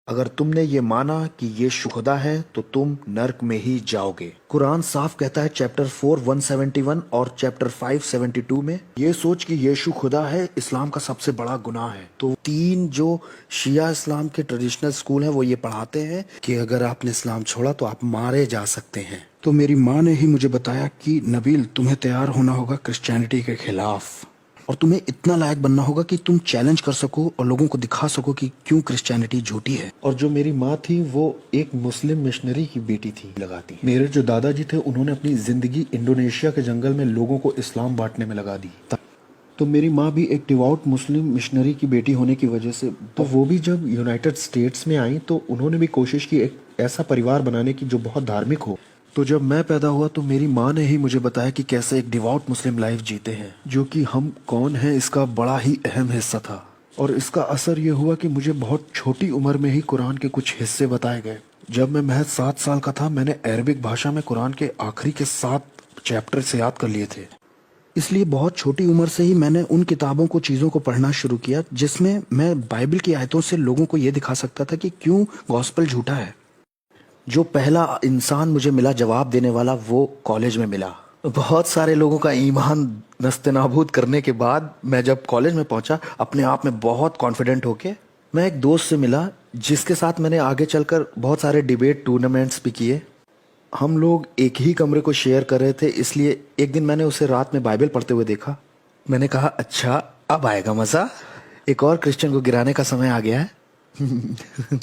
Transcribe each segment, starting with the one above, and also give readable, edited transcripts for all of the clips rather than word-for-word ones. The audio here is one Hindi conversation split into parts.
अगर तुमने ये माना कि यीशु खुदा है तो तुम नर्क में ही जाओगे। कुरान साफ कहता है चैप्टर 4 171 और चैप्टर 5 72 में, ये सोच कि यीशु खुदा है इस्लाम का सबसे बड़ा गुनाह है। तो तीन जो शिया इस्लाम के ट्रेडिशनल स्कूल हैं वो ये पढ़ाते हैं कि अगर आपने इस्लाम छोड़ा तो आप मारे जा सकते हैं। तो मेरी माँ ने ही मुझे बताया कि नबील तुम्हें तैयार होना होगा क्रिश्चियनिटी के खिलाफ, और तुम्हें इतना लायक बनना होगा कि तुम चैलेंज कर सको और लोगों को दिखा सको कि क्यों क्रिश्चियनिटी झूठी है। और जो मेरी माँ थी वो एक मुस्लिम मिशनरी की बेटी थी लगाती। मेरे जो दादाजी थे उन्होंने अपनी जिंदगी इंडोनेशिया के जंगल में लोगों को इस्लाम बांटने में लगा दी। तो मेरी माँ भी एक डिवोट मुस्लिम मिशनरी की बेटी होने की वजह से, तो वो भी जब यूनाइटेड स्टेट्स में आई तो उन्होंने भी कोशिश की एक ऐसा परिवार बनाने की जो बहुत धार्मिक हो। तो जब मैं पैदा हुआ तो मेरी माँ ने ही मुझे बताया कि कैसे एक डिवोट मुस्लिम लाइफ जीते हैं, जो कि हम कौन हैं इसका बड़ा ही अहम हिस्सा था। और इसका असर ये हुआ कि मुझे बहुत छोटी उम्र में ही कुरान के कुछ हिस्से बताए गए। जब मैं महज 7 साल का था मैंने अरबिक भाषा में कुरान के आखिरी के 7 चैप्टर से याद कर लिए थे। इसलिए बहुत छोटी उम्र से ही मैंने उन किताबों को, चीज़ों को पढ़ना शुरू किया जिसमें मैं बाइबल की आयतों से लोगों को ये दिखा सकता था कि क्यों गॉस्पेल झूठा है। जो पहला इंसान मुझे मिला जवाब देने वाला वो कॉलेज में मिला। बहुत सारे लोगों का ईमान नस्तेनाबूद करने के बाद मैं जब कॉलेज में पहुंचा अपने आप में बहुत कॉन्फिडेंट होके मैं एक दोस्त से मिला जिसके साथ मैंने आगे चलकर बहुत सारे डिबेट टूर्नामेंट्स भी किए। हम लोग एक ही कमरे को शेयर कर रहे थे, इसलिए एक दिन मैंने उसे रात में बाइबल पढ़ते हुए देखा। मैंने कहा अच्छा अब आएगा मज़ा, एक और क्रिश्चियन को गिराने का समय आ गया है।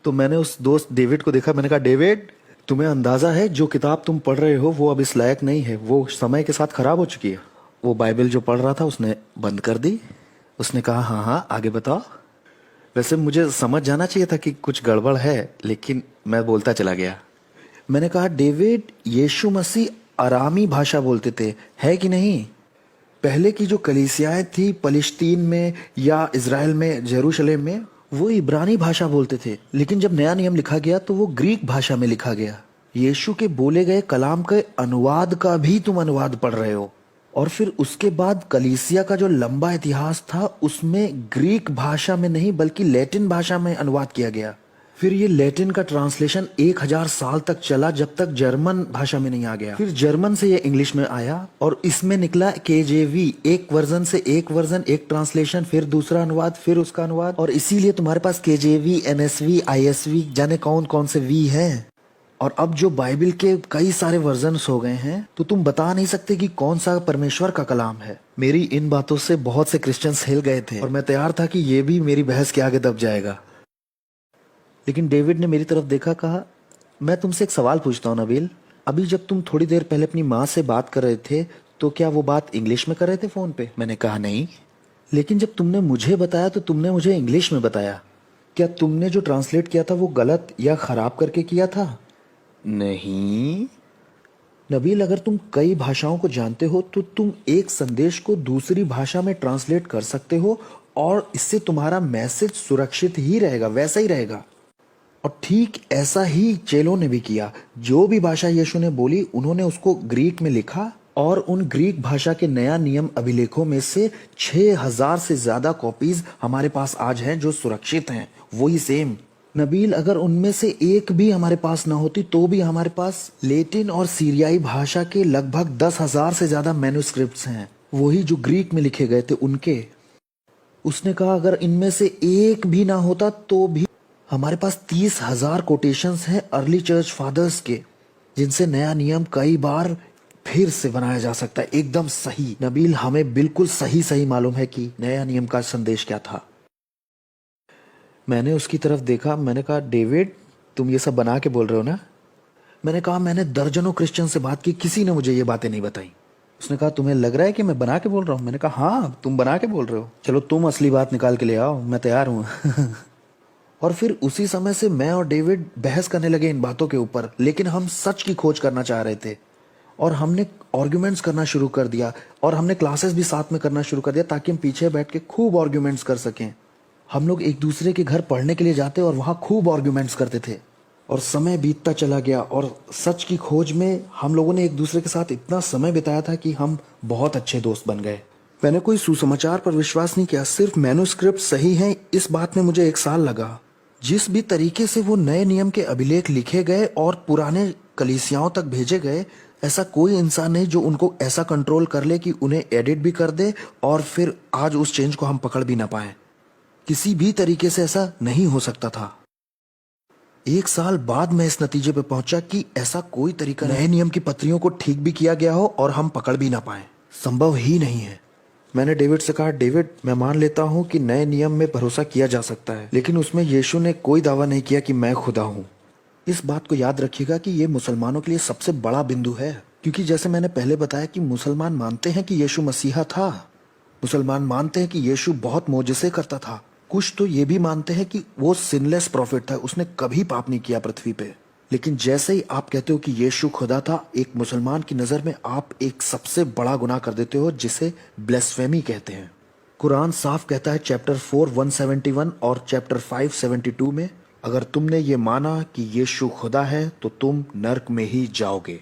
तो मैंने उस दोस्त डेविड को देखा। मैंने कहा डेविड, तुम्हें अंदाजा है जो किताब तुम पढ़ रहे हो वो अब इस लायक नहीं है, वो समय के साथ खराब हो चुकी है। वो बाइबल जो पढ़ रहा था उसने बंद कर दी। उसने कहा हाँ हाँ आगे बताओ। वैसे मुझे समझ जाना चाहिए था कि कुछ गड़बड़ है, लेकिन मैं बोलता चला गया। मैंने कहा डेविड, यीशु मसीह अरामी भाषा बोलते थे, है कि नहीं? पहले की जो कलीसियाएं थी फलस्तीन में या इज़राइल में, जेरूशलेम में, वो इब्रानी भाषा बोलते थे, लेकिन जब नया नियम लिखा गया तो वो ग्रीक भाषा में लिखा गया। यीशु के बोले गए कलाम के अनुवाद का भी तुम अनुवाद पढ़ रहे हो। और फिर उसके बाद कलीसिया का जो लंबा इतिहास था उसमें ग्रीक भाषा में नहीं बल्कि लैटिन भाषा में अनुवाद किया गया। फिर ये लैटिन का ट्रांसलेशन 1000 साल तक चला जब तक जर्मन भाषा में नहीं आ गया। फिर जर्मन से ये इंग्लिश में आया और इसमें निकला केजेवी, एक वर्जन से एक वर्जन, एक ट्रांसलेशन, फिर दूसरा अनुवाद, फिर उसका अनुवाद। और इसीलिए तुम्हारे पास केजेवी, एनएसवी, आईएसवी, जाने कौन कौन से वी हैं। और अब जो बाइबल के कई सारे वर्जन्स हो गए हैं तो तुम बता नहीं सकते कि कौन सा परमेश्वर का कलाम है। मेरी इन बातों से बहुत से क्रिश्चियंस हिल गए थे और मैं तैयार था कि ये भी मेरी बहस के आगे दब जाएगा। लेकिन डेविड ने मेरी तरफ देखा, कहा मैं तुमसे एक सवाल पूछता हूँ नबील, अभी जब तुम थोड़ी देर पहले अपनी माँ से बात कर रहे थे तो क्या वो बात इंग्लिश में कर रहे थे फ़ोन पे? मैंने कहा नहीं। लेकिन जब तुमने मुझे बताया तो तुमने मुझे इंग्लिश में बताया। क्या तुमने जो ट्रांसलेट किया था वो गलत या ख़राब करके किया था? नहीं नबील, अगर तुम कई भाषाओं को जानते हो तो तुम एक संदेश को दूसरी भाषा में ट्रांसलेट कर सकते हो और इससे तुम्हारा मैसेज सुरक्षित ही रहेगा, वैसा ही रहेगा। और ठीक ऐसा ही चेलों ने भी किया। जो भी भाषा यीशु ने बोली उन्होंने उसको ग्रीक में लिखा और उन ग्रीक भाषा के नया नियम अभिलेखों में से 6000 से ज्यादा कॉपीज हमारे पास आज हैं जो सुरक्षित हैं, वही सेम। नबील, अगर उनमें से एक भी हमारे पास ना होती तो भी हमारे पास लैटिन और सीरियाई भाषा के लगभग 10,000 से ज्यादा मैन्युस्क्रिप्ट्स हैं, वही जो ग्रीक में लिखे गए थे उनके। उसने कहा अगर इनमें से एक भी ना होता तो भी हमारे पास 30,000 कोटेशंस हैं अर्ली चर्च फादर्स के, जिनसे नया नियम कई बार फिर से बनाया जा सकता है एकदम सही। नबील, हमें बिल्कुल सही सही मालूम है कि नया नियम का संदेश क्या था। मैंने उसकी तरफ देखा। मैंने कहा डेविड, तुम ये सब बना के बोल रहे हो ना? मैंने कहा मैंने दर्जनों क्रिश्चियन से बात की, किसी ने मुझे ये बातें नहीं बताई। उसने कहा तुम्हें लग रहा है कि मैं बना के बोल रहा हूँ? मैंने कहा हाँ तुम बना के बोल रहे हो। चलो तुम असली बात निकाल के ले आओ, मैं तैयार हूँ। और फिर उसी समय से मैं और डेविड बहस करने लगे इन बातों के ऊपर, लेकिन हम सच की खोज करना चाह रहे थे और हमने आर्ग्यूमेंट्स करना शुरू कर दिया और हमने क्लासेस भी साथ में करना शुरू कर दिया ताकि हम पीछे बैठ के खूब आर्ग्यूमेंट्स कर सकें। हम लोग एक दूसरे के घर पढ़ने के लिए जाते और वहाँ खूब आर्ग्यूमेंट्स करते थे और समय बीतता चला गया और सच की खोज में हम लोगों ने एक दूसरे के साथ इतना समय बिताया था कि हम बहुत अच्छे दोस्त बन गए। मैंने कोई सुसमाचार पर विश्वास नहीं किया, सिर्फ मैन्युस्क्रिप्ट सही हैं इस बात में मुझे 1 साल लगा। जिस भी तरीके से वो नए नियम के अभिलेख लिखे गए और पुराने कलीसियाओं तक भेजे गए, ऐसा कोई इंसान नहीं जो उनको ऐसा कंट्रोल कर ले कि उन्हें एडिट भी कर दे और फिर आज उस चेंज को हम पकड़ भी ना पाए। किसी भी तरीके से ऐसा नहीं हो सकता था। 1 साल बाद मैं इस नतीजे पे पहुंचा कि ऐसा कोई तरीका नए नियम की पत्रियों को ठीक भी किया गया हो और हम पकड़ भी ना पाए। संभव ही नहीं है। मैंने डेविड से कहा, डेविड, मैं मान लेता हूं कि नए नियम में भरोसा किया जा सकता है, लेकिन उसमें यीशु ने कोई दावा नहीं किया कि मैं खुदा हूं। इस बात को याद रखिएगा कि ये मुसलमानों के लिए सबसे बड़ा बिंदु है, क्योंकि जैसे मैंने पहले बताया कि मुसलमान मानते हैं कि यीशु मसीहा था। मुसलमान मानते हैं कि यीशु बहुत मोजज़े करता था। कुछ तो ये भी मानते हैं कि वो सिनलेस प्रॉफिट था, उसने कभी पाप नहीं किया पृथ्वी पे। लेकिन जैसे ही आप कहते हो कि यीशु खुदा था, एक मुसलमान की नज़र में आप एक सबसे बड़ा गुनाह कर देते हो, जिसे ब्लेस्फेमी कहते हैं। कुरान साफ कहता है चैप्टर 4 171 और चैप्टर 5 72 में, अगर तुमने ये माना कि यीशु खुदा है तो तुम नर्क में ही जाओगे।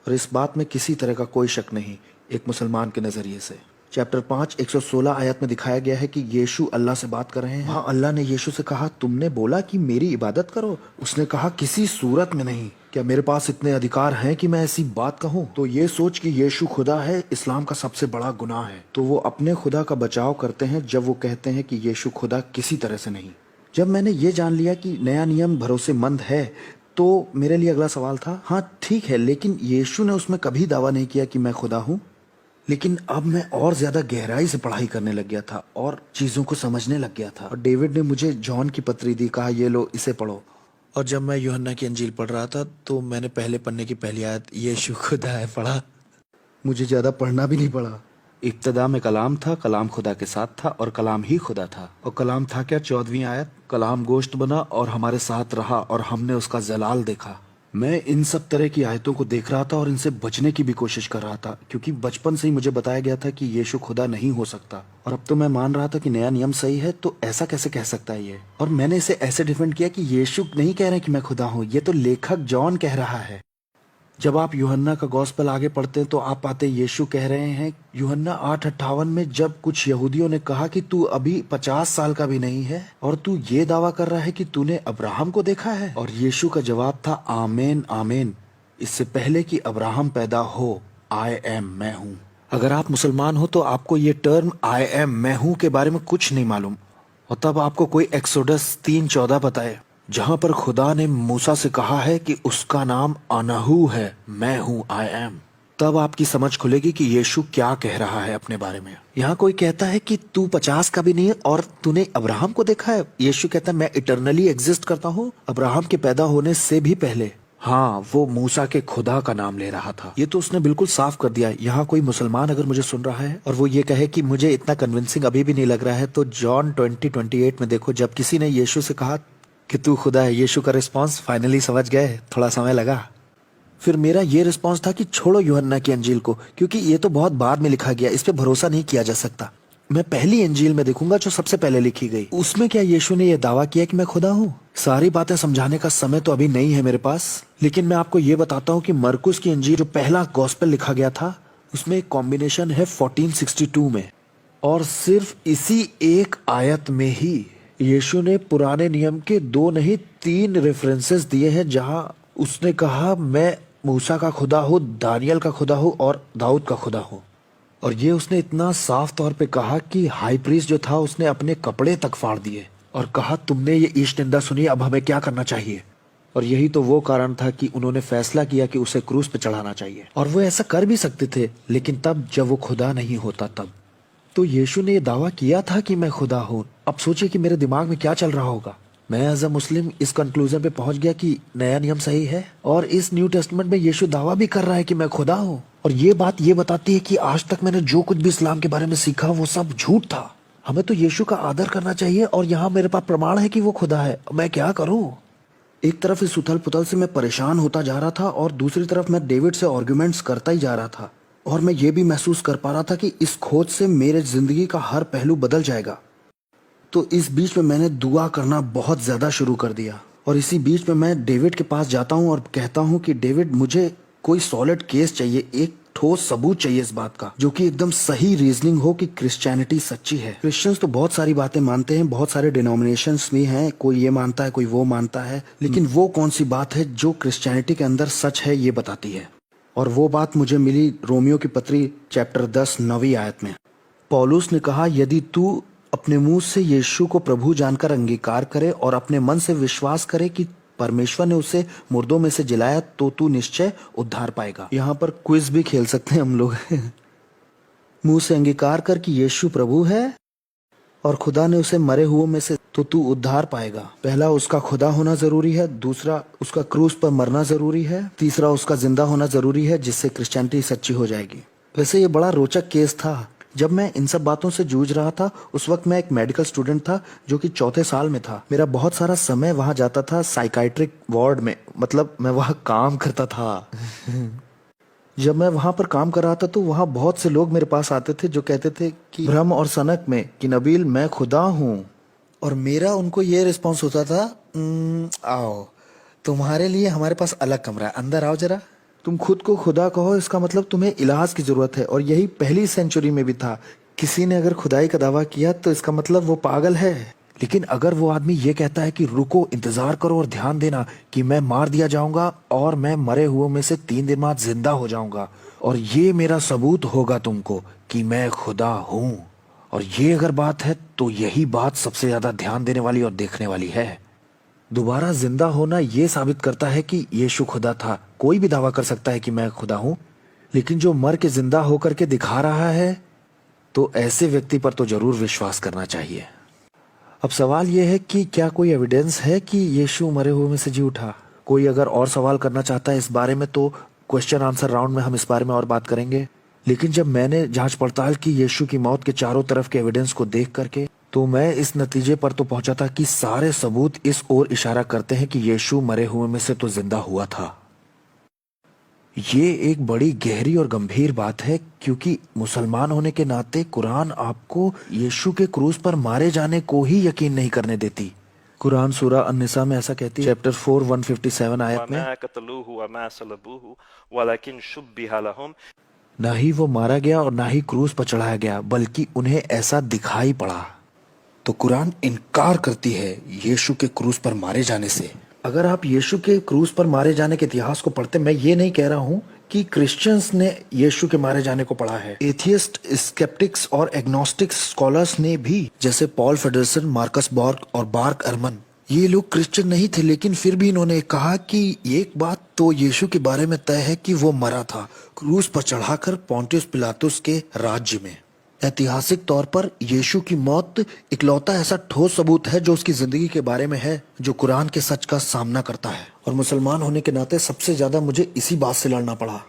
और इस बात में किसी तरह का कोई शक नहीं एक मुसलमान के नज़रिए से। चैप्टर 5 116 आयत में दिखाया गया है कि यीशु अल्लाह से बात कर रहे हैं। हाँ, अल्लाह ने यीशु से कहा, तुमने बोला कि मेरी इबादत करो। उसने कहा, किसी सूरत में नहीं। क्या मेरे पास इतने अधिकार हैं कि मैं ऐसी बात कहूँ? तो ये सोच कि यीशु खुदा है इस्लाम का सबसे बड़ा गुनाह है। तो वो अपने खुदा का बचाव करते हैं जब वो कहते हैं कि यीशु खुदा किसी तरह से नहीं। जब मैंने ये जान लिया कि नया नियम भरोसेमंद है, तो मेरे लिए अगला सवाल था, हाँ ठीक है, लेकिन यीशु ने उसमें कभी दावा नहीं किया कि मैं खुदा हूँ। लेकिन अब मैं और ज्यादा गहराई से पढ़ाई करने लग गया था और चीजों को समझने लग गया था। और डेविड ने मुझे जॉन की पत्री दी, कहा ये लो इसे पढ़ो। और जब मैं यूहन्ना की अंजील पढ़ रहा था तो मैंने पहले पन्ने की पहली आयत यीशु खुदा है पढ़ा। मुझे ज्यादा पढ़ना भी नहीं पड़ा। इब्तदा में कलाम था, कलाम खुदा के साथ था और कलाम ही खुदा था। और कलाम था क्या? 14वीं आयत, कलाम गोश्त बना और हमारे साथ रहा और हमने उसका जलाल देखा। मैं इन सब तरह की आयतों को देख रहा था और इनसे बचने की भी कोशिश कर रहा था, क्योंकि बचपन से ही मुझे बताया गया था कि यीशु खुदा नहीं हो सकता। और अब तो मैं मान रहा था कि नया नियम सही है, तो ऐसा कैसे कह सकता है ये। और मैंने इसे ऐसे डिफेंड किया कि यीशु नहीं कह रहे कि मैं खुदा हूँ, ये तो लेखक जॉन कह रहा है। जब आप यूहन्ना का गॉस्पेल आगे पढ़ते हैं तो आप पाते यीशु कह रहे हैं यूहन्ना 8:58 में, जब कुछ यहूदियों ने कहा कि तू अभी 50 साल का भी नहीं है और तू ये दावा कर रहा है कि तूने अब्राहम को देखा है। और यीशु का जवाब था, आमेन आमेन, इससे पहले कि अब्राहम पैदा हो, आई एम, मैं हूँ। अगर आप मुसलमान हो तो आपको ये टर्म आई एम, मैं हूँ के बारे में कुछ नहीं मालूम, और तब आपको कोई एक्सोडस 3:14 बताए जहां पर खुदा ने मूसा से कहा है कि उसका नाम अनाहू है, मैं हूं, आई एम। तब आपकी समझ खुलेगी कि यीशु क्या कह रहा है अपने बारे में। यहाँ कोई कहता है कि तू 50 का भी नहीं और तूने अब्राहम को देखा है। यीशु कहता है मैं इटरनली एग्जिस्ट करता हूँ, अब्राहम के पैदा होने से भी पहले। हाँ, वो मूसा के खुदा का नाम ले रहा था। ये तो उसने बिल्कुल साफ कर दिया। यहाँ कोई मुसलमान अगर मुझे सुन रहा है और वो ये कहे कि मुझे इतना कन्विंसिंग अभी भी नहीं लग रहा है, तो जॉन 20:28 में देखो, जब किसी ने यीशु से कहा कि तू खुदा है, यीशु का रिस्पांस, फाइनली समझ गए, थोड़ा समय लगा। फिर मेरा ये रिस्पांस था कि छोड़ो यूहन्ना की अंजील को, क्योंकि ये तो बहुत बाद में लिखा गया, इस पे भरोसा नहीं किया जा सकता। मैं पहली अंजील में देखूंगा जो सबसे पहले लिखी गई। उसमें क्या यीशु ने यह दावा किया कि मैं खुदा हूँ? सारी बातें समझाने का समय तो अभी नहीं है मेरे पास, लेकिन मैं आपको ये बताता हूँ कि मरकुस की अंजील जो पहला गॉस्पेल लिखा गया था, उसमें एक कॉम्बिनेशन है 1462 में, और सिर्फ इसी एक आयत में ही यीशु ने पुराने नियम के 2 नहीं 3 रेफरेंसेस दिए हैं, जहां उसने कहा मैं मूसा का खुदा हूँ, दानियल का खुदा हूँ और दाऊद का खुदा हूँ। और ये उसने इतना साफ तौर पे कहा कि हाई प्रीस्ट जो था उसने अपने कपड़े तक फाड़ दिए और कहा तुमने ये ईश निंदा सुनी, अब हमें क्या करना चाहिए। और यही तो वो कारण था कि उन्होंने फैसला किया कि उसे क्रूस पे चढ़ाना चाहिए। और वो ऐसा कर भी सकते थे, लेकिन तब जब वो खुदा नहीं होता तब। तो यीशु ने ये दावा किया था कि मैं खुदा हूँ। अब सोचिए कि मेरे दिमाग में क्या चल रहा होगा। मैं एज अ मुस्लिम इस कंक्लूजन पे पहुंच गया कि नया नियम सही है, और इस न्यू टेस्टमेंट में यीशु दावा भी कर रहा है कि मैं खुदा हूँ। और ये बात ये बताती है कि आज तक मैंने जो कुछ भी इस्लाम के बारे में सीखा वो सब झूठ था। हमें तो यीशु का आदर करना चाहिए, और यहाँ मेरे पास प्रमाण है कि वो खुदा है। मैं क्या करूँ? एक तरफ इस उथल पुथल से मैं परेशान होता जा रहा था और दूसरी तरफ मैं डेविड से आर्ग्यूमेंट्स करता ही जा रहा था, और मैं ये भी महसूस कर पा रहा था कि इस खोज से मेरे जिंदगी का हर पहलू बदल जाएगा। तो इस बीच में मैंने दुआ करना बहुत ज्यादा शुरू कर दिया, और इसी बीच में मैं डेविड के पास जाता हूँ और कहता हूँ कि डेविड, मुझे कोई सॉलिड केस चाहिए, एक ठोस सबूत चाहिए इस बात का, जो कि एकदम सही रीजनिंग हो कि क्रिश्चियनिटी सच्ची है। क्रिश्चियंस तो बहुत सारी बातें मानते हैं, बहुत सारे डिनोमिनेशंस भी हैं, कोई ये मानता है कोई वो मानता है, लेकिन वो कौन सी बात है जो क्रिश्चियनिटी के अंदर सच है ये बताती है। और वो बात मुझे मिली रोमियो की पत्री चैप्टर 10 9वीं आयत में। पौलुस ने कहा, यदि तू अपने मुंह से यीशु को प्रभु जानकर अंगीकार करे और अपने मन से विश्वास करे कि परमेश्वर ने उसे मुर्दों में से जिलाया तो तू निश्चय उद्धार पाएगा। यहाँ पर क्विज भी खेल सकते हैं हम लोग। मुंह से अंगीकार कर कि यीशु प्रभु है और खुदा ने उसे मरे हुओं में से तो तू उद्धार पाएगा। पहला उसका खुदा होना जरूरी है, दूसरा उसका क्रूस पर मरना जरूरी है, तीसरा उसका जिंदा होना जरूरी है, जिससे क्रिश्चियनिटी सच्ची हो जाएगी। वैसे ये बड़ा रोचक केस था। जब मैं इन सब बातों से जूझ रहा था उस वक्त मैं एक मेडिकल स्टूडेंट था जो कि 4थे साल में था। मेरा बहुत सारा समय वहां जाता था साइकाइट्रिक वार्ड में, मतलब मैं वहां काम करता था। जब मैं वहां पर काम कर रहा था तो वहां बहुत से लोग मेरे पास आते थे जो कहते थे कि भ्रम और सनक में कि नबील मैं खुदा हूँ, और मेरा उनको ये रिस्पॉन्स होता था, आओ तुम्हारे लिए हमारे पास अलग कमरा है, अंदर आओ जरा। तुम खुद को खुदा कहो, इसका मतलब तुम्हें इलाज की जरूरत है। और यही पहली सेंचुरी में भी था। किसी ने अगर खुदाई का दावा किया तो इसका मतलब वो पागल है। लेकिन अगर वो आदमी ये कहता है कि रुको, इंतजार करो और ध्यान देना कि मैं मार दिया जाऊंगा और मैं मरे हुओं में से 3 दिन बाद जिंदा हो जाऊंगा और ये मेरा सबूत होगा तुमको कि मैं खुदा हूं, और ये अगर बात है तो यही बात सबसे ज्यादा ध्यान देने वाली और देखने वाली है। दोबारा जिंदा होना ये साबित करता है कि यीशु खुदा था। कोई भी दावा कर सकता है कि मैं खुदा हूं, लेकिन जो मर के जिंदा होकर के दिखा रहा है तो ऐसे व्यक्ति पर तो जरूर विश्वास करना चाहिए। अब सवाल यह है कि क्या कोई एविडेंस है कि यीशु मरे हुए में से जी उठा? कोई अगर और सवाल करना चाहता है इस बारे में तो क्वेश्चन आंसर राउंड में हम इस बारे में और बात करेंगे। लेकिन जब मैंने जांच पड़ताल की यीशु की मौत के चारों तरफ के एविडेंस को देख करके, तो मैं इस नतीजे पर तो पहुंचा था कि सारे सबूत इस ओर इशारा करते हैं कि यीशु मरे हुए में से तो जिंदा हुआ था। ये एक बड़ी गहरी और गंभीर बात है, क्योंकि मुसलमान होने के नाते कुरान आपको यीशु के क्रूस पर मारे जाने को ही यकीन नहीं करने देती। कुरान सूरा अन-निसा में ऐसा कहती है, चैप्टर 4 157 आयत में, ना ही वो मारा गया और ना ही क्रूस पर चढ़ाया गया, बल्कि उन्हें ऐसा दिखाई पड़ा। तो कुरान इनकार करती है यीशु के क्रूस पर मारे जाने से। अगर आप यीशु के क्रूस पर मारे जाने के इतिहास को पढ़ते, मैं ये नहीं कह रहा हूँ कि क्रिश्चियंस ने यीशु के मारे जाने को पढ़ा है। एथियस्ट, स्केप्टिक्स और एग्नोस्टिक्स स्कॉलर्स ने भी, जैसे पॉल फेडरसन, मार्कस बॉर्ग और बार्क एरमन, ये लोग क्रिश्चियन नहीं थे, लेकिन फिर भी इन्होंने कहा कि एक बात तो यीशु के बारे में तय है कि वो मरा था, क्रूस पर चढ़ाकर पोंटियस पिलातुस के राज्य में। ऐतिहासिक तौर पर यीशु की मौत इकलौता ऐसा ठोस सबूत है जो उसकी जिंदगी के बारे में है, जो कुरान के सच का सामना करता है। और मुसलमान होने के नाते सबसे ज्यादा मुझे इसी बात से लड़ना पड़ा।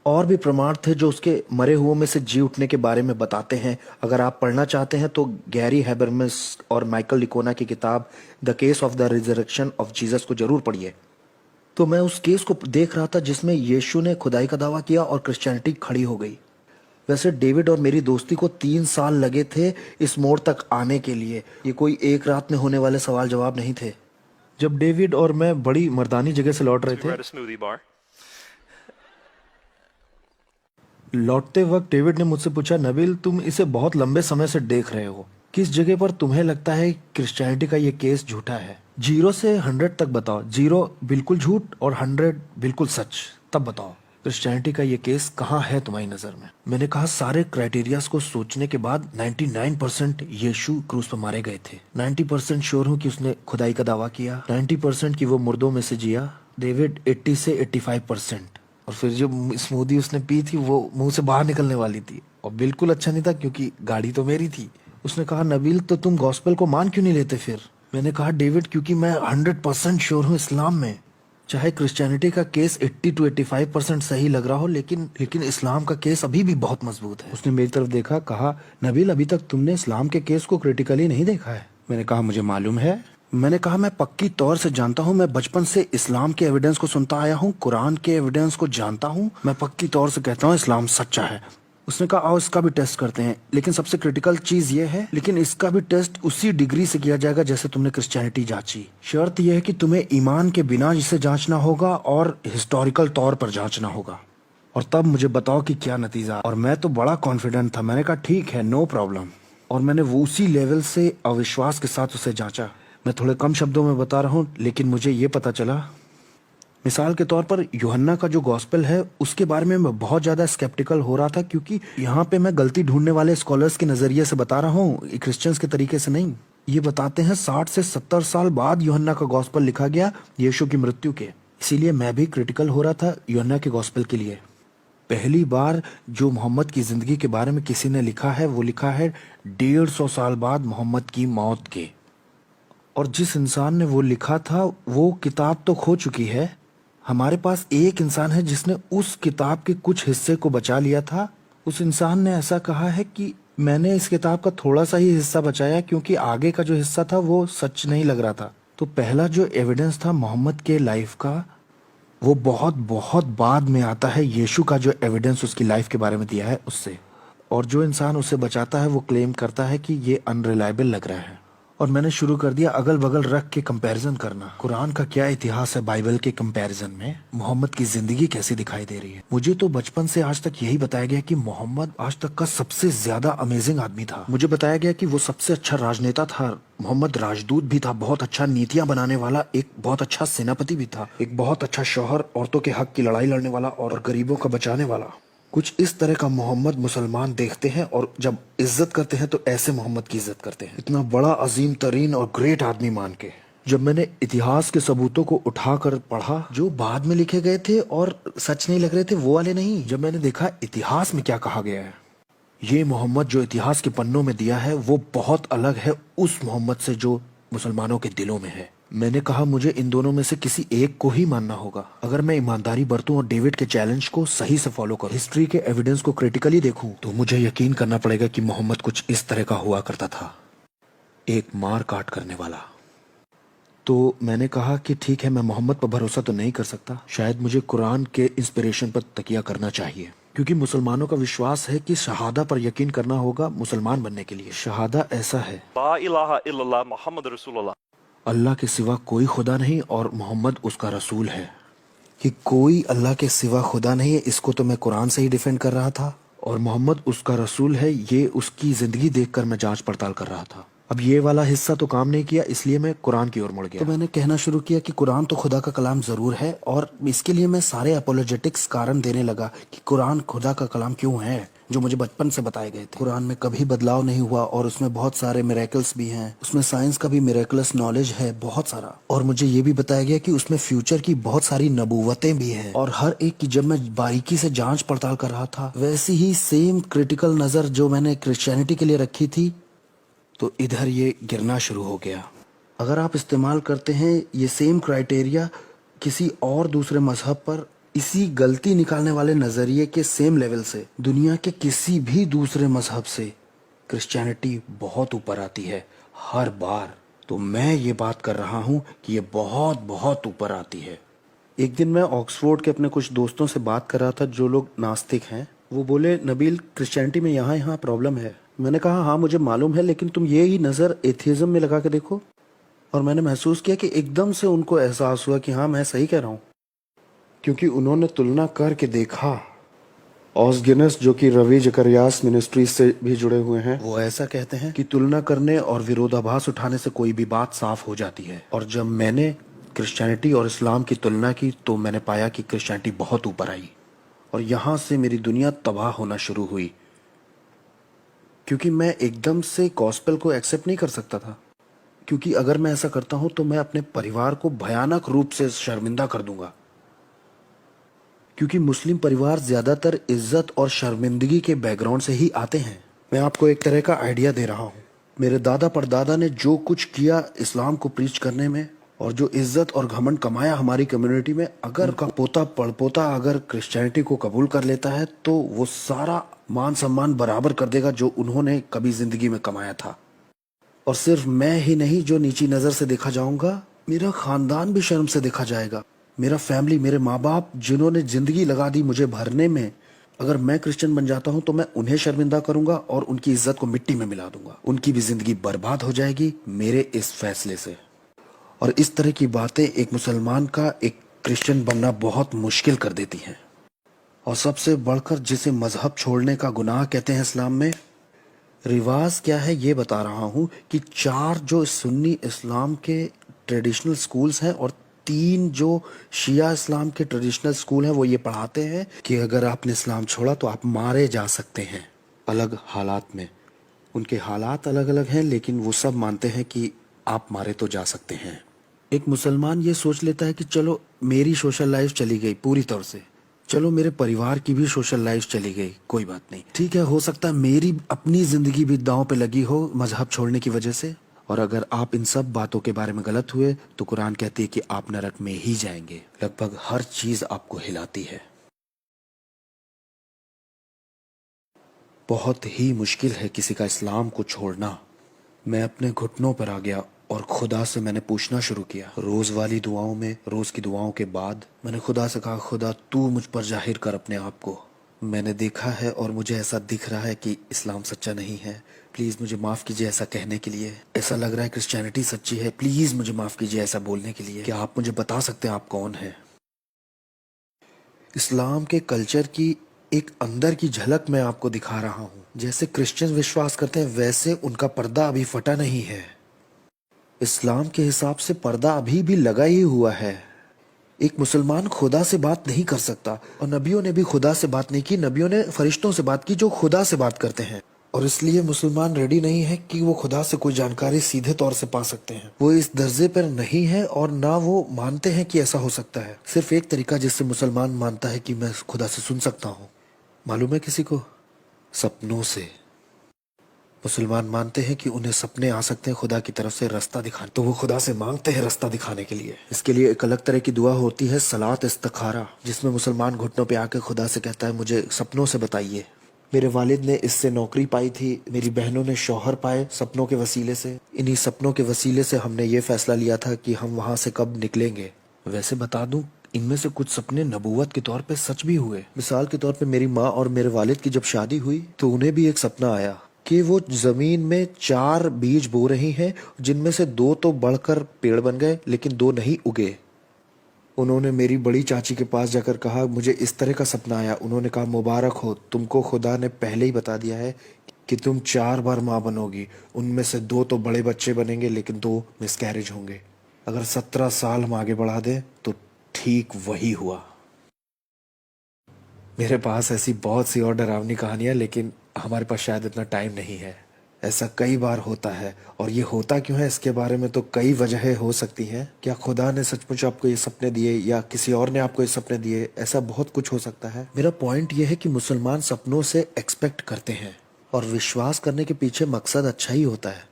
और भी प्रमाण थे जो उसके मरे हुओं में से जी उठने के बारे में बताते हैं। अगर आप पढ़ना चाहते हैं तो गैरी हैबरमस और माइकल लिकोना की किताब the case of the resurrection of Jesus को जरूर पढ़िए। तो मैं उस केस को देख रहा था जिसमें यीशु ने खुदाई का दावा किया और क्रिश्चियनिटी खड़ी हो गई। वैसे डेविड और मेरी दोस्ती को 3 साल लगे थे इस मोड़ तक आने के लिए। ये कोई एक रात में होने वाले सवाल जवाब नहीं थे। जब डेविड और मैं बड़ी मर्दानी जगह से लौट रहे थे, लौटते वक्त डेविड ने मुझसे पूछा, नबील तुम इसे बहुत लंबे समय से देख रहे हो, किस जगह पर तुम्हें लगता है क्रिश्चियनिटी का ये केस झूठा है? 0 से 100 तक बताओ। 0 बिल्कुल झूठ और 100 बिल्कुल सच। तब बताओ क्रिश्चियनिटी का ये केस कहाँ है तुम्हारी नजर में? मैंने कहा सारे क्राइटेरियाज को सोचने के बाद 99% यीशु क्रूस पर मारे गए थे। 90% श्योर हूँ कि उसने खुदाई का दावा किया। 90% कि वो मुर्दों में से जिया। डेविड 80 से 85%। और फिर जो स्मूदी उसने पी थी वो मुंह से बाहर निकलने वाली थी और बिल्कुल अच्छा नहीं था, क्योंकि गाड़ी तो मेरी थी। उसने कहा, नबील तो तुम गॉस्पेल को मान क्यों नहीं लेते फिर? मैंने कहा, डेविड क्योंकि मैं 100% श्योर हूँ इस्लाम में। चाहे क्रिश्चियनिटी का केस 80 to 85% सही लग रहा हो, लेकिन इस्लाम का केस अभी भी बहुत मजबूत है। उसने मेरी तरफ देखा, कहा, नबील अभी तक तुमने इस्लाम के केस को क्रिटिकली नहीं देखा है। मैंने कहा, मुझे मालूम है। मैंने कहा, मैं पक्की तौर से जानता हूँ। मैं बचपन से इस्लाम के एविडेंस को सुनता आया हूँ, कुरान के एविडेंस को जानता हूँ। मैं पक्की तौर से कहता हूँ इस्लाम सच्चा है। उसने कहा, आओ इसका भी टेस्ट करते हैं, लेकिन सबसे क्रिटिकल चीज ये है, लेकिन इसका भी टेस्ट उसी डिग्री से किया जाएगा जैसे तुमने क्रिश्चियनिटी जांची। शर्त यह है कि तुम्हें ईमान के बिना इसे जांचना होगा और हिस्टोरिकल तौर पर जांचना होगा। और तब मुझे बताओ कि क्या नतीजा। और मैं तो बड़ा कॉन्फिडेंट था, मैंने कहा ठीक है, नो प्रॉब्लम। और मैंने वो उसी लेवल से अविश्वास के साथ उसे जांचा। मैं थोड़े कम शब्दों में बता रहा हूँ, लेकिन मुझे ये पता चला, मिसाल के तौर पर यूहन्ना का जो गॉस्पेल है उसके बारे में मैं बहुत ज़्यादा स्केप्टिकल हो रहा था, क्योंकि यहाँ पे मैं गलती ढूंढने वाले स्कॉलर्स के नज़रिए से बता रहा हूँ, क्रिश्चियंस के तरीके से नहीं। ये बताते हैं 60 से 70 साल बाद यूहन्ना का गॉस्पेल लिखा गया यीशु की मृत्यु के। इसीलिए मैं भी क्रिटिकल हो रहा था यूहन्ना के गॉस्पेल के लिए। पहली बार जो मोहम्मद की ज़िंदगी के बारे में किसी ने लिखा है वो लिखा है 150 साल बाद मोहम्मद की मौत के। और जिस इंसान ने वो लिखा था वो किताब तो खो चुकी है, हमारे पास एक इंसान है जिसने उस किताब के कुछ हिस्से को बचा लिया था। उस इंसान ने ऐसा कहा है कि मैंने इस किताब का थोड़ा सा ही हिस्सा बचाया क्योंकि आगे का जो हिस्सा था वो सच नहीं लग रहा था। तो पहला जो एविडेंस था मोहम्मद के लाइफ का, वो बहुत बहुत बाद में आता है यीशु का जो एविडेंस उसकी लाइफ के बारे में दिया है उससे। और जो इंसान उसे बचाता है वो क्लेम करता है कि ये अनरिलायबल लग रहा है। और मैंने शुरू कर दिया अगल बगल रख के कंपैरिजन करना, कुरान का क्या इतिहास है बाइबल के कंपैरिजन में, मोहम्मद की जिंदगी कैसी दिखाई दे रही है। मुझे तो बचपन से आज तक यही बताया गया कि मोहम्मद आज तक का सबसे ज्यादा अमेजिंग आदमी था। मुझे बताया गया कि वो सबसे अच्छा राजनेता था, मोहम्मद राजदूत भी था, बहुत अच्छा नीतियां बनाने वाला, एक बहुत अच्छा सेनापति भी था, एक बहुत अच्छा शौहर, औरतों के हक की लड़ाई लड़ने वाला और गरीबों का बचाने वाला। कुछ इस तरह का मोहम्मद मुसलमान देखते हैं और जब इज्जत करते हैं तो ऐसे मोहम्मद की इज्जत करते हैं, इतना बड़ा अजीम तरीन और ग्रेट आदमी मान के। जब मैंने इतिहास के सबूतों को उठाकर पढ़ा जो बाद में लिखे गए थे और सच नहीं लग रहे थे, वो वाले नहीं, जब मैंने देखा इतिहास में क्या कहा गया है, ये मोहम्मद जो इतिहास के पन्नों में दिया है वो बहुत अलग है उस मोहम्मद से जो मुसलमानों के दिलों में है। मैंने कहा मुझे इन दोनों में से किसी एक को ही मानना होगा। अगर मैं ईमानदारी बरतूं और डेविड के चैलेंज को सही से फॉलो करूं, हिस्ट्री के एविडेंस को क्रिटिकली देखूं, तो मुझे यकीन करना पड़ेगा कि मोहम्मद कुछ इस तरह का हुआ करता था, एक मार काट करने वाला। तो मैंने कहा कि ठीक है, मैं मोहम्मद पर भरोसा तो नहीं कर सकता, शायद मुझे कुरान के इंस्पिरेशन पर तकिया करना चाहिए, क्योंकि मुसलमानों का विश्वास है कि शहादा पर यकीन करना होगा मुसलमान बनने के लिए। शहादा ऐसा है, ला इलाहा इल्लल्लाह मोहम्मद रसूलुल्लाह, अल्लाह के सिवा कोई खुदा नहीं और मोहम्मद उसका रसूल है। कि कोई अल्लाह के सिवा खुदा नहीं है, इसको तो मैं कुरान से ही डिफेंड कर रहा था, और मोहम्मद उसका रसूल है ये उसकी जिंदगी देखकर मैं जांच पड़ताल कर रहा था। अब ये वाला हिस्सा तो काम नहीं किया, इसलिए मैं कुरान की ओर मुड़ गया। तो मैंने कहना शुरू किया कि कुरान तो खुदा का कलाम जरूर है, और इसके लिए मैं सारे अपोलोजेटिक्स कारण देने लगा कि कुरान खुदा का कलाम क्यों है, जो मुझे बचपन से बताए गए थे। कुरान में कभी बदलाव नहीं हुआ और उसमें बहुत सारे मिरेकल्स भी हैं, उसमें साइंस का भी मिरेकलस नॉलेज है बहुत सारा। और मुझे ये भी बताया गया कि उसमें फ्यूचर की बहुत सारी नबूवतें भी हैं, और हर एक की जब मैं बारीकी से जांच पड़ताल कर रहा था, वैसी ही सेम क्रिटिकल नजर जो मैंने क्रिश्चियनिटी के लिए रखी थी, तो इधर ये गिरना शुरू हो गया। अगर आप इस्तेमाल करते हैं ये सेम क्राइटेरिया किसी और दूसरे मजहब पर, इसी गलती निकालने वाले नज़रिए के सेम लेवल से दुनिया के किसी भी दूसरे मजहब से क्रिश्चियनिटी बहुत ऊपर आती है हर बार। तो मैं ये बात कर रहा हूँ कि ये बहुत बहुत ऊपर आती है। एक दिन मैं ऑक्सफोर्ड के अपने कुछ दोस्तों से बात कर रहा था जो लोग नास्तिक हैं। वो बोले नबील क्रिश्चियनिटी में यहाँ यहाँ प्रॉब्लम है। मैंने कहा हाँ मुझे मालूम है, लेकिन तुम ये ही नज़र एथिज्म में लगा के देखो। और मैंने महसूस किया कि एकदम से उनको एहसास हुआ कि हाँ मैं सही कह रहा हूँ, क्योंकि उन्होंने तुलना करके देखा। ऑसगिनस जो कि रवि जकरियास मिनिस्ट्रीज से भी जुड़े हुए हैं, वो ऐसा कहते हैं कि तुलना करने और विरोधाभास उठाने से कोई भी बात साफ हो जाती है। और जब मैंने क्रिश्चियनिटी और इस्लाम की तुलना की तो मैंने पाया कि क्रिश्चियनिटी बहुत ऊपर आई, और यहाँ से मेरी दुनिया तबाह होना शुरू हुई, क्योंकि मैं एकदम से गॉस्पेल को एक्सेप्ट नहीं कर सकता था। क्योंकि अगर मैं ऐसा करता हूं तो मैं अपने परिवार को भयानक रूप से शर्मिंदा कर दूंगा, क्योंकि मुस्लिम परिवार ज्यादातर इज्जत और शर्मिंदगी के बैकग्राउंड से ही आते हैं। मैं आपको एक तरह का आइडिया दे रहा हूँ। मेरे दादा परदादा ने जो कुछ किया इस्लाम को प्रीच करने में, और जो इज्जत और घमंड कमाया हमारी कम्युनिटी में, अगर उनका पोता पड़पोता अगर क्रिश्चियनिटी को कबूल कर लेता है तो वो सारा मान सम्मान बराबर कर देगा जो उन्होंने कभी जिंदगी में कमाया था। और सिर्फ मैं ही नहीं जो नीची नजर से देखा जाऊंगा, मेरा खानदान भी शर्म से देखा जाएगा। मेरा फैमिली, मेरे माँ बाप जिन्होंने जिंदगी लगा दी मुझे भरने में, अगर मैं क्रिश्चियन बन जाता हूँ तो मैं उन्हें शर्मिंदा करूंगा और उनकी इज्जत को मिट्टी में मिला दूंगा। उनकी भी जिंदगी बर्बाद हो जाएगी मेरे इस फैसले से। और इस तरह की बातें एक मुसलमान का एक क्रिश्चियन बनना बहुत मुश्किल कर देती हैं। और सबसे बढ़कर जिसे मजहब छोड़ने का गुनाह कहते हैं इस्लाम में, रिवाज क्या है ये बता रहा हूँ कि 4 जो सुन्नी इस्लाम के ट्रेडिशनल स्कूल्स हैं और 3 जो शिया इस्लाम के ट्रेडिशनल स्कूल हैं वो ये पढ़ाते हैं कि अगर आपने इस्लाम छोड़ा तो आप मारे जा सकते हैं अलग हालात में। उनके हालात अलग अलग हैं लेकिन वो सब मानते हैं कि आप मारे तो जा सकते हैं। एक मुसलमान ये सोच लेता है कि चलो मेरी सोशल लाइफ चली गई पूरी तरह से, चलो मेरे परिवार की भी सोशल लाइफ चली गई, कोई बात नहीं, ठीक है, हो सकता है मेरी अपनी जिंदगी भी दांव पे लगी हो मजहब छोड़ने की वजह से। और अगर आप इन सब बातों के बारे में गलत हुए तो कुरान कहती है कि आप नरक में ही जाएंगे। लगभग हर चीज आपको हिलाती है। बहुत ही मुश्किल है किसी का इस्लाम को छोड़ना। मैं अपने घुटनों पर आ गया और खुदा से मैंने पूछना शुरू किया। रोज वाली दुआओं में, रोज की दुआओं के बाद मैंने खुदा से कहा, खुदा तू मुझ पर जाहिर कर अपने आप को। मैंने देखा है और मुझे ऐसा दिख रहा है कि इस्लाम सच्चा नहीं है, प्लीज मुझे माफ कीजिए ऐसा कहने के लिए। ऐसा लग रहा है क्रिश्चियनिटी सच्ची है, प्लीज मुझे माफ कीजिए ऐसा बोलने के लिए। क्या आप मुझे बता सकते हैं आप कौन हैं? इस्लाम के कल्चर की एक अंदर की झलक मैं आपको दिखा रहा हूँ। जैसे क्रिश्चियन विश्वास करते हैं वैसे उनका पर्दा अभी फटा नहीं है। इस्लाम के हिसाब से पर्दा अभी भी लगा ही हुआ है। एक मुसलमान खुदा से बात नहीं कर सकता और नबियों ने भी खुदा से बात नहीं की। नबियों ने फरिश्तों से बात की जो खुदा से बात करते हैं, और इसलिए मुसलमान रेडी नहीं है कि वो खुदा से कोई जानकारी सीधे तौर से पा सकते हैं। वो इस दर्जे पर नहीं है और ना वो मानते हैं कि ऐसा हो सकता है। सिर्फ एक तरीका जिससे मुसलमान मानता है कि मैं खुदा से सुन सकता हूँ, मालूम है किसी को? सपनों से। मुसलमान मानते हैं कि उन्हें सपने आ सकते हैं खुदा की तरफ से रास्ता दिखाने, तो वो खुदा से मांगते हैं रास्ता दिखाने के लिए। इसके लिए एक अलग तरह की दुआ होती है, सलात इस्तिखारा, जिसमें मुसलमान घुटनों पे आकर खुदा से कहता है मुझे सपनों से बताइए। मेरे वालिद ने इससे नौकरी पाई थी, मेरी बहनों ने शौहर पाए सपनों के वसीले से। इन्हीं सपनों के वसीले से हमने ये फैसला लिया था कि हम वहां से कब निकलेंगे। वैसे बता दूं, इनमें से कुछ सपने नबूवत के तौर पे सच भी हुए। मिसाल के तौर पे मेरी माँ और मेरे वालिद की जब शादी हुई तो उन्हें भी एक सपना आया कि वो जमीन में 4 बीज बो रही हैं, जिनमें से 2 तो बढ़कर पेड़ बन गए लेकिन 2 नहीं उगे। उन्होंने मेरी बड़ी चाची के पास जाकर कहा मुझे इस तरह का सपना आया। उन्होंने कहा मुबारक हो, तुमको खुदा ने पहले ही बता दिया है कि तुम 4 बार माँ बनोगी। उनमें से 2 तो बड़े बच्चे बनेंगे लेकिन 2 मिसकैरेज होंगे। अगर 17 साल हम आगे बढ़ा दें तो ठीक वही हुआ। मेरे पास ऐसी बहुत सी और डरावनी कहानियां, लेकिन हमारे पास शायद इतना टाइम नहीं है। ऐसा कई बार होता है, और ये होता क्यों है इसके बारे में तो कई वजहें हो सकती हैं। क्या खुदा ने सचमुच आपको ये सपने दिए या किसी और ने आपको ये सपने दिए, ऐसा बहुत कुछ हो सकता है। मेरा पॉइंट ये है कि मुसलमान सपनों से एक्सपेक्ट करते हैं और विश्वास करने के पीछे मकसद अच्छा ही होता है।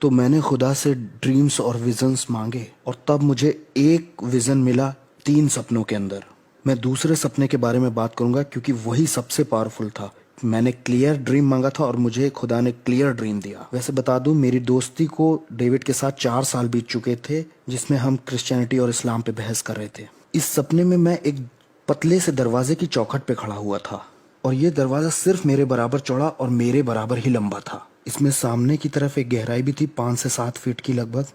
तो मैंने खुदा से ड्रीम्स और विजन्स मांगे और तब मुझे एक विजन मिला 3 सपनों के अंदर। मैं दूसरे सपने के बारे में बात करूंगा क्योंकि वही सबसे पावरफुल था। मैंने क्लियर ड्रीम मांगा था और मुझे खुदा ने क्लियर ड्रीम दिया। वैसे बता दूं, मेरी दोस्ती को डेविड के साथ 4 साल बीत चुके थे, जिसमें हम क्रिश्चियनिटी और इस्लाम पे बहस कर रहे थे। इस सपने में मैं एक पतले से दरवाजे की चौखट पे खड़ा हुआ था और ये दरवाजा सिर्फ मेरे बराबर चौड़ा और मेरे बराबर ही लंबा था। इसमें सामने की तरफ एक गहराई भी थी 5 से 7 फीट की लगभग।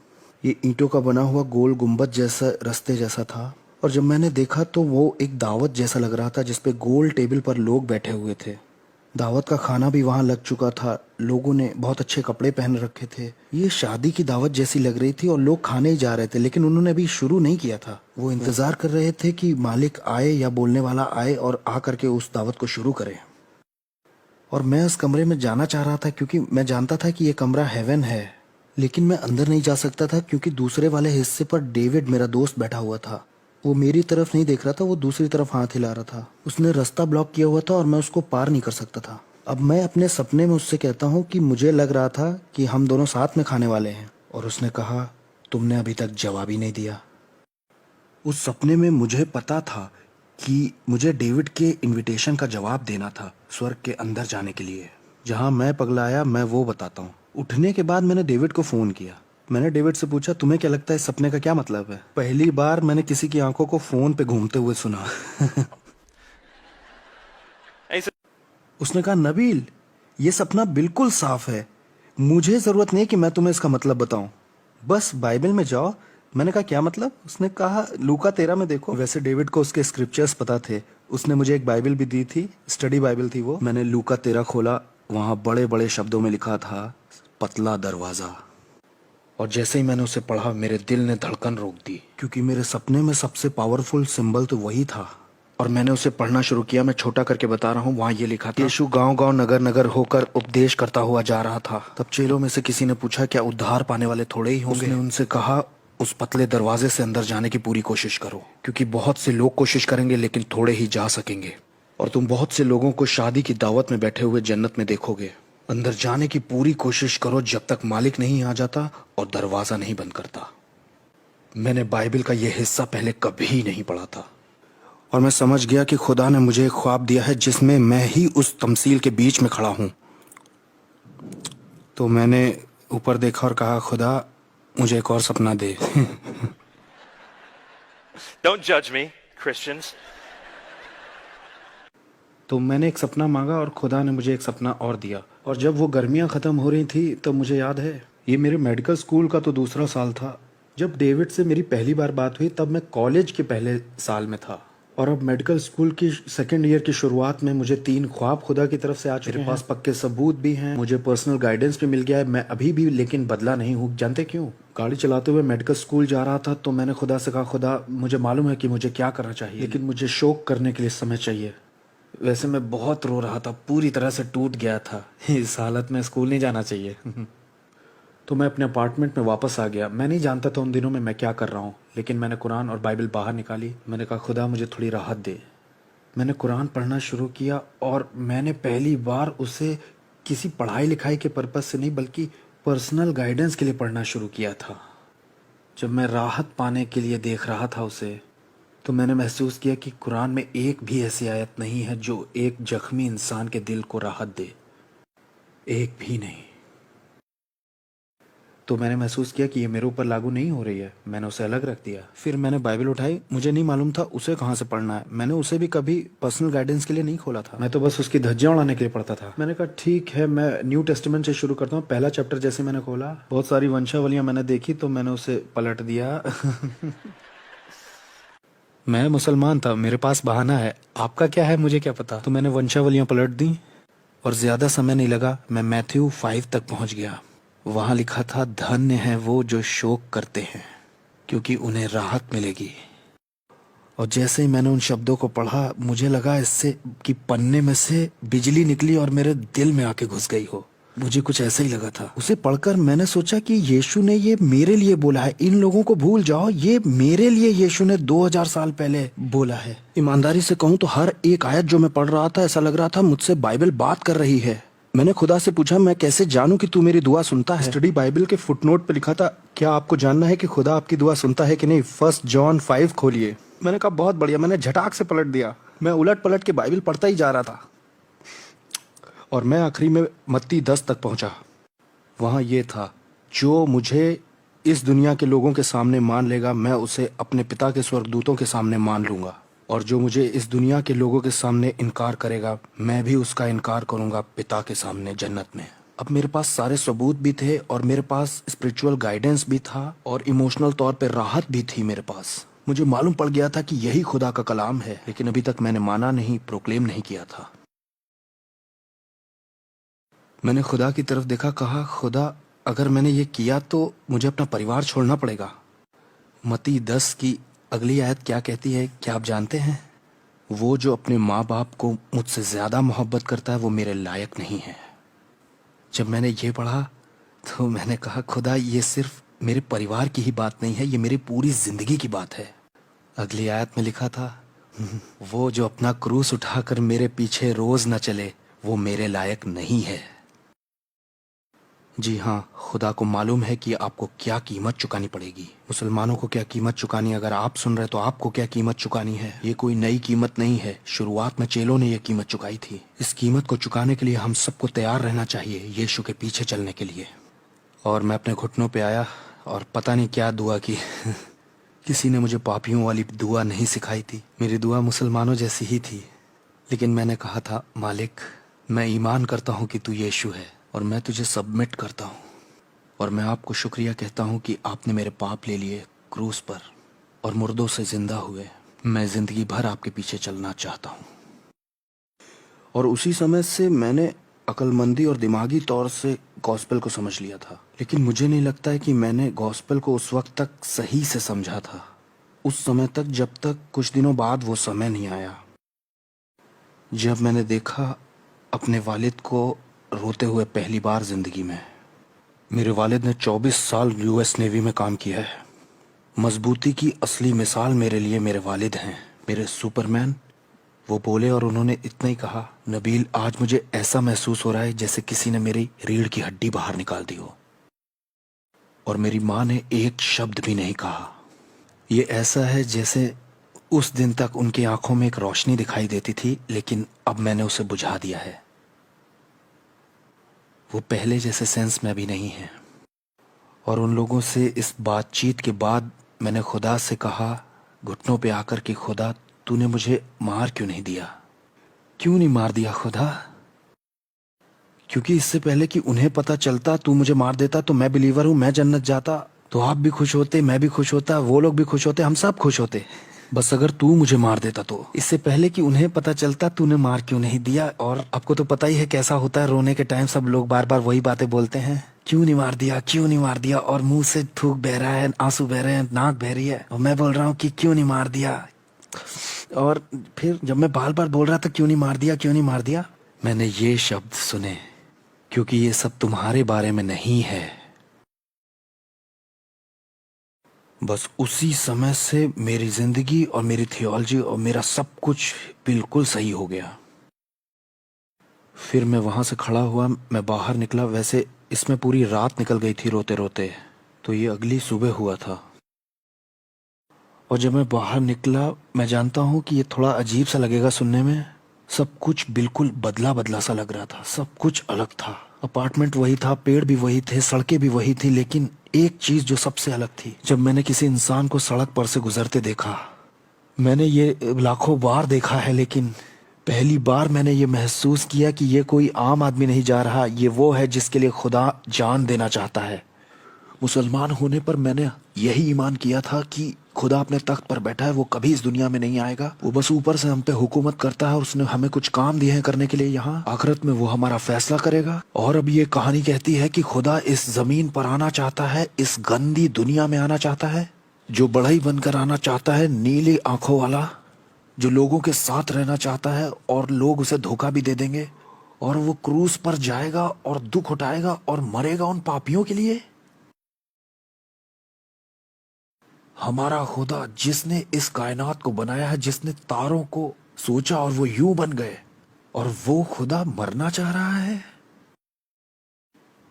ये ईंटों का बना हुआ गोल गुंबद जैसा रास्ते जैसा था, और जब मैंने देखा तो वो एक दावत जैसा लग रहा था जिसपे गोल टेबल पर लोग बैठे हुए थे। दावत का खाना भी वहां लग चुका था। लोगों ने बहुत अच्छे कपड़े पहन रखे थे। ये शादी की दावत जैसी लग रही थी और लोग खाने ही जा रहे थे, लेकिन उन्होंने अभी शुरू नहीं किया था। वो इंतजार कर रहे थे कि मालिक आए या बोलने वाला आए और आ करके उस दावत को शुरू करे। और मैं उस कमरे में जाना चाह रहा था क्योंकि मैं जानता था कि ये कमरा हेवन है, लेकिन मैं अंदर नहीं जा सकता था क्योंकि दूसरे वाले हिस्से पर डेविड मेरा दोस्त बैठा हुआ था। वो मेरी तरफ नहीं देख रहा था, वो दूसरी तरफ हाथ हिला रहा था। उसने रास्ता ब्लॉक किया हुआ था और मैं उसको पार नहीं कर सकता था। अब मैं अपने सपने में उससे कहता हूँ कि मुझे लग रहा था कि हम दोनों साथ में खाने वाले हैं, और उसने कहा तुमने अभी तक जवाब ही नहीं दिया। उस सपने में मुझे पता था कि मुझे डेविड के इनविटेशन का जवाब देना था स्वर्ग के अंदर जाने के लिए। जहां मैं पगलाया मैं वो बताता हूँ। उठने के बाद मैंने डेविड को फोन किया। मैंने डेविड से पूछा तुम्हें क्या लगता है इस सपने का क्या मतलब है? पहली बार मैंने किसी की आंखों को फोन पे घूमते हुए सुना। ऐसे उसने कहा नबील, ये सपना बिल्कुल साफ है, मुझे जरूरत नहीं कि मैं तुम्हें इसका मतलब बताऊं, बस बाइबल में जाओ। मैंने कहा क्या मतलब? उसने कहा लूका 13 में देखो। वैसे डेविड को उसके स्क्रिप्चर्स पता थे, उसने मुझे एक बाइबल भी दी थी, स्टडी बाइबल थी वो। मैंने लूका 13 खोला, वहां बड़े बड़े शब्दों में लिखा था पतला दरवाजा। और जैसे ही मैंने उसे पढ़ा मेरे दिल ने धड़कन रोक दी, क्योंकि मेरे सपने में सबसे पावरफुल सिंबल तो वही था। और मैंने उसे पढ़ना शुरू किया। मैं छोटा करके बता रहा हूँ, वहां ये लिखा था, यीशु गांव-गांव नगर नगर होकर उपदेश करता हुआ जा रहा था। तब चेलों में से किसी ने पूछा, क्या उद्धार पाने वाले थोड़े ही होंगे? उसने उनसे कहा, उस पतले दरवाजे से अंदर जाने की पूरी कोशिश करो, क्योंकि बहुत से लोग कोशिश करेंगे लेकिन थोड़े ही जा सकेंगे। और तुम बहुत से लोगों को शादी की दावत में बैठे हुए जन्नत में देखोगे। अंदर जाने की पूरी कोशिश करो जब तक मालिक नहीं आ जाता और दरवाजा नहीं बंद करता। मैंने बाइबल का यह हिस्सा पहले कभी नहीं पढ़ा था और मैं समझ गया कि खुदा ने मुझे एक ख्वाब दिया है जिसमें मैं ही उस तमसील के बीच में खड़ा हूं। तो मैंने ऊपर देखा और कहा, खुदा मुझे एक और सपना दे। Don't judge me, Christians. तो मैंने एक सपना मांगा और खुदा ने मुझे एक सपना और दिया। और जब वो गर्मियां ख़त्म हो रही थी तब मुझे याद है, ये मेरे मेडिकल स्कूल का तो दूसरा साल था। जब डेविड से मेरी पहली बार बात हुई तब मैं कॉलेज के पहले साल में था। और अब मेडिकल स्कूल की सेकेंड ईयर की शुरुआत में मुझे 3 ख्वाब खुदा की तरफ से आ चुके हैं। मेरे पास पक्के सबूत भी हैं, मुझे पर्सनल गाइडेंस भी मिल गया है। मैं अभी भी लेकिन बदला नहीं हूँ। जानते क्यों? गाड़ी चलाते हुए मेडिकल स्कूल जा रहा था तो मैंने खुदा से कहा, खुदा मुझे मालूम है कि मुझे क्या करना चाहिए, लेकिन मुझे शोक करने के लिए समय चाहिए। वैसे मैं बहुत रो रहा था, पूरी तरह से टूट गया था। इस हालत में स्कूल नहीं जाना चाहिए। तो मैं अपने अपार्टमेंट में वापस आ गया। मैं नहीं जानता था उन दिनों में मैं क्या कर रहा हूँ, लेकिन मैंने कुरान और बाइबल बाहर निकाली। मैंने कहा, खुदा मुझे थोड़ी राहत दे। मैंने कुरान पढ़ना शुरू किया और मैंने पहली बार उसे किसी पढ़ाई लिखाई के पर्पज़ से नहीं बल्कि पर्सनल गाइडेंस के लिए पढ़ना शुरू किया था। जब मैं राहत पाने के लिए देख रहा था उसे, तो मैंने महसूस किया कि कुरान में एक भी ऐसी आयत नहीं है जो एक जख्मी इंसान के दिल को राहत दे, एक भी नहीं। तो मैंने महसूस किया कि ये मेरे ऊपर लागू नहीं हो रही है। मैंने उसे अलग रख दिया। फिर मैंने बाइबल उठाई। मुझे नहीं मालूम था उसे कहाँ से पढ़ना है। मैंने उसे भी कभी पर्सनल गाइडेंस के लिए नहीं खोला था। मैं तो बस उसकी धज्जियां उड़ाने के लिए पढ़ता था। मैंने कहा, ठीक है, मैं न्यू टेस्टामेंट से शुरू करता हूँ। पहला चैप्टर जैसे मैंने खोला, बहुत सारी वंशावलियां मैंने देखी तो मैंने उसे पलट दिया। मैं मुसलमान था, मेरे पास बहाना है। आपका क्या है मुझे क्या पता। तो मैंने वंशावलियां पलट दी और ज्यादा समय नहीं लगा, मैं मैथ्यू 5 तक पहुंच गया। वहां लिखा था, धन्य है वो जो शोक करते हैं क्योंकि उन्हें राहत मिलेगी। और जैसे ही मैंने उन शब्दों को पढ़ा, मुझे लगा इससे कि पन्ने में से बिजली निकली और मेरे दिल में आके घुस गई हो। मुझे कुछ ऐसा ही लगा था। उसे पढ़कर मैंने सोचा कि यीशु ने ये मेरे लिए बोला है। इन लोगों को भूल जाओ, ये मेरे लिए यीशु ने 2000 साल पहले बोला है। ईमानदारी से कहूँ तो हर एक आयत जो मैं पढ़ रहा था, ऐसा लग रहा था मुझसे बाइबल बात कर रही है। मैंने खुदा से पूछा, मैं कैसे जानूं कि तू मेरी दुआ सुनता है? स्टडी बाइबल के फुटनोट पे लिखा था, क्या आपको जानना है कि खुदा आपकी दुआ सुनता है कि नहीं? 1 जॉन 5 खोलिए। मैंने कहा, बहुत बढ़िया। मैंने झटाक से पलट दिया। मैं उलट पलट के बाइबल पढ़ता ही जा रहा था और मैं आखिरी में मत्ती 10 तक पहुंचा। वहां ये था, जो मुझे इस दुनिया के लोगों के सामने मान लेगा, मैं उसे अपने पिता के स्वर्गदूतों के सामने मान लूंगा। और जो मुझे इस दुनिया के लोगों के सामने इनकार करेगा, मैं भी उसका इनकार करूंगा पिता के सामने जन्नत में। अब मेरे पास सारे सबूत भी थे और मेरे पास स्पिरिचुअल गाइडेंस भी था और इमोशनल तौर पे राहत भी थी मेरे पास। मुझे मालूम पड़ गया था कि यही खुदा का कलाम है, लेकिन अभी तक मैंने माना नहीं, प्रोक्लेम नहीं किया था। मैंने खुदा की तरफ देखा, कहा, खुदा अगर मैंने ये किया तो मुझे अपना परिवार छोड़ना पड़ेगा। मत्ती 10 की अगली आयत क्या कहती है, क्या आप जानते हैं? वो जो अपने माँ बाप को मुझसे ज्यादा मोहब्बत करता है वो मेरे लायक नहीं है। जब मैंने ये पढ़ा तो मैंने कहा, खुदा ये सिर्फ मेरे परिवार की ही बात नहीं है, ये मेरी पूरी जिंदगी की बात है। अगली आयत में लिखा था, वो जो अपना क्रूस उठाकर मेरे पीछे रोज न चले वो मेरे लायक नहीं है। जी हाँ, खुदा को मालूम है कि आपको क्या कीमत चुकानी पड़ेगी। मुसलमानों को क्या कीमत चुकानी, अगर आप सुन रहे तो आपको क्या कीमत चुकानी है। ये कोई नई कीमत नहीं है, शुरुआत में चेलों ने ये कीमत चुकाई थी। इस कीमत को चुकाने के लिए हम सबको तैयार रहना चाहिए, यीशु के पीछे चलने के लिए। और मैं अपने घुटनों पे आया और पता नहीं क्या दुआ की। किसी ने मुझे पापियों वाली दुआ नहीं सिखाई थी, मेरी दुआ मुसलमानों जैसी ही थी। लेकिन मैंने कहा था, मालिक मैं ईमान करता हूँ कि तू यीशु है और मैं तुझे सबमिट करता हूँ और मैं आपको शुक्रिया कहता हूँ कि आपने मेरे पाप ले लिए क्रूस पर और मुर्दों से जिंदा हुए। मैं जिंदगी भर आपके पीछे चलना चाहता हूँ। और उसी समय से मैंने अक्लमंदी और दिमागी तौर से गॉस्पेल को समझ लिया था, लेकिन मुझे नहीं लगता है कि मैंने गॉस्पेल को उस वक्त तक सही से समझा था, उस समय तक जब तक कुछ दिनों बाद वो समय नहीं आया जब मैंने देखा अपने वालिद को रोते हुए पहली बार जिंदगी में। मेरे वालिद ने 24 साल यूएस नेवी में काम किया है। मजबूती की असली मिसाल मेरे लिए मेरे वालिद हैं, मेरे सुपरमैन। वो बोले और उन्होंने इतना ही कहा, नबील आज मुझे ऐसा महसूस हो रहा है जैसे किसी ने मेरी रीढ़ की हड्डी बाहर निकाल दी हो। और मेरी माँ ने एक शब्द भी नहीं कहा। ये ऐसा है जैसे उस दिन तक उनकी आंखों में एक रोशनी दिखाई देती थी, लेकिन अब मैंने उसे बुझा दिया है। वो पहले जैसे सेंस में भी नहीं है। और उन लोगों से इस बातचीत के बाद मैंने खुदा से कहा, घुटनों पे आकर कि खुदा तूने मुझे मार क्यों नहीं दिया? क्यों नहीं मार दिया खुदा? क्योंकि इससे पहले कि उन्हें पता चलता तू मुझे मार देता तो मैं बिलीवर हूं, मैं जन्नत जाता, तो आप भी खुश होते, मैं भी खुश होता, वो लोग भी खुश होते, हम सब खुश होते। बस अगर तू मुझे मार देता तो इससे पहले कि उन्हें पता चलता तूने मार क्यों नहीं दिया। और आपको तो पता ही है कैसा होता है, रोने के टाइम सब लोग बार बार वही बातें बोलते हैं, क्यों नहीं मार दिया, क्यों नहीं मार दिया। और मुंह से थूक बह रहा है, आंसू बह रहे हैं, नाक बह रही है, और मैं बोल रहा हूँ कि क्यों नहीं मार दिया। और फिर जब मैं बार बार बोल रहा था क्यों नहीं मार दिया, क्यों नहीं मार दिया, मैंने ये शब्द सुने, क्योंकि ये सब तुम्हारे बारे में नहीं है। बस उसी समय से मेरी जिंदगी और मेरी थियोलॉजी और मेरा सब कुछ बिल्कुल सही हो गया। फिर मैं वहां से खड़ा हुआ, मैं बाहर निकला। वैसे इसमें पूरी रात निकल गई थी रोते रोते, तो ये अगली सुबह हुआ था। और जब मैं बाहर निकला, मैं जानता हूँ कि ये थोड़ा अजीब सा लगेगा सुनने में, सब कुछ बिल्कुल बदला बदला सा लग रहा था, सब कुछ अलग था। अपार्टमेंट वही था, पेड़ भी वही थे, सड़कें भी वही थी, लेकिन एक चीज जो सबसे अलग थी, जब मैंने किसी इंसान को सड़क पर से गुजरते देखा। मैंने ये लाखों बार देखा है, लेकिन पहली बार मैंने ये महसूस किया कि ये कोई आम आदमी नहीं जा रहा, ये वो है जिसके लिए खुदा जान देना चाहता है। मुसलमान होने पर मैंने यही ईमान किया था कि खुदा अपने तख्त पर बैठा है, वो कभी इस दुनिया में नहीं आएगा, वो बस ऊपर से हम पे हुकूमत करता है और उसने हमें कुछ काम दिए हैं करने के लिए यहाँ, आखिरत में वो हमारा फैसला करेगा। और अब ये कहानी कहती है कि खुदा इस जमीन पर आना चाहता है, इस गंदी दुनिया में आना चाहता है, जो बढ़ई बनकर आना चाहता है, नीली आंखों वाला, जो लोगों के साथ रहना चाहता है और लोग उसे धोखा भी दे देंगे, और वो क्रूस पर जाएगा और दुख उठाएगा और मरेगा उन पापियों के लिए। हमारा खुदा जिसने इस कायनात को बनाया है, जिसने तारों को सोचा और वो यूं बन गए, और वो खुदा मरना चाह रहा है।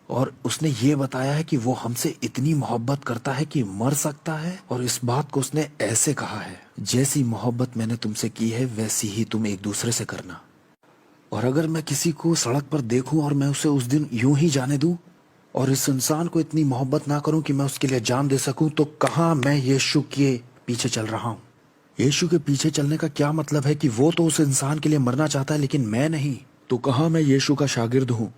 और उसने ये बताया है कि वो हमसे इतनी मोहब्बत करता है कि मर सकता है। और इस बात को उसने ऐसे कहा है, जैसी मोहब्बत मैंने तुमसे की है वैसी ही तुम एक दूसरे से करना। और अगर मैं किसी को सड़क पर देखूं और मैं उसे उस दिन यूं ही जाने दूं, और इस इंसान को इतनी मोहब्बत ना करूं कि मैं उसके लिए जान दे सकूं, तो कहाँ मैं यीशु के पीछे चल रहा हूं। यीशु के पीछे चलने का क्या मतलब है कि वो तो उस इंसान के लिए मरना चाहता है, लेकिन मैं नहीं, तो कहाँ मैं यीशु का शागिर्द हूं।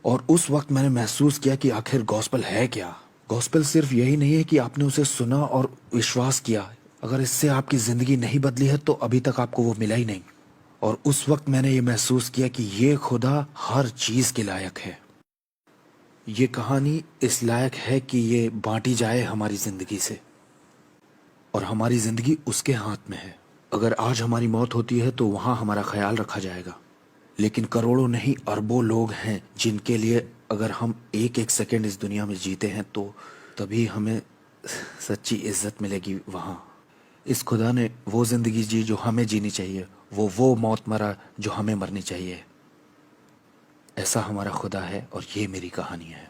और उस वक्त मैंने महसूस किया कि आखिर गॉस्पेल है क्या। गॉस्पेल सिर्फ यही नहीं है कि आपने उसे सुना और विश्वास किया, अगर इससे आपकी जिंदगी नहीं बदली है तो अभी तक आपको वो मिला ही नहीं। और उस वक्त मैंने ये महसूस किया कि ये खुदा हर चीज के लायक है। ये कहानी इस लायक है कि ये बांटी जाए हमारी जिंदगी से, और हमारी जिंदगी उसके हाथ में है। अगर आज हमारी मौत होती है तो वहां हमारा ख्याल रखा जाएगा, लेकिन करोड़ों नहीं अरबों लोग हैं जिनके लिए अगर हम एक एक सेकंड इस दुनिया में जीते हैं तो तभी हमें सच्ची इज्जत मिलेगी वहां। इस खुदा ने वो जिंदगी जी जो हमें जीनी चाहिए, वो मौत मरा जो हमें मरनी चाहिए। ऐसा हमारा खुदा है, और ये मेरी कहानी है।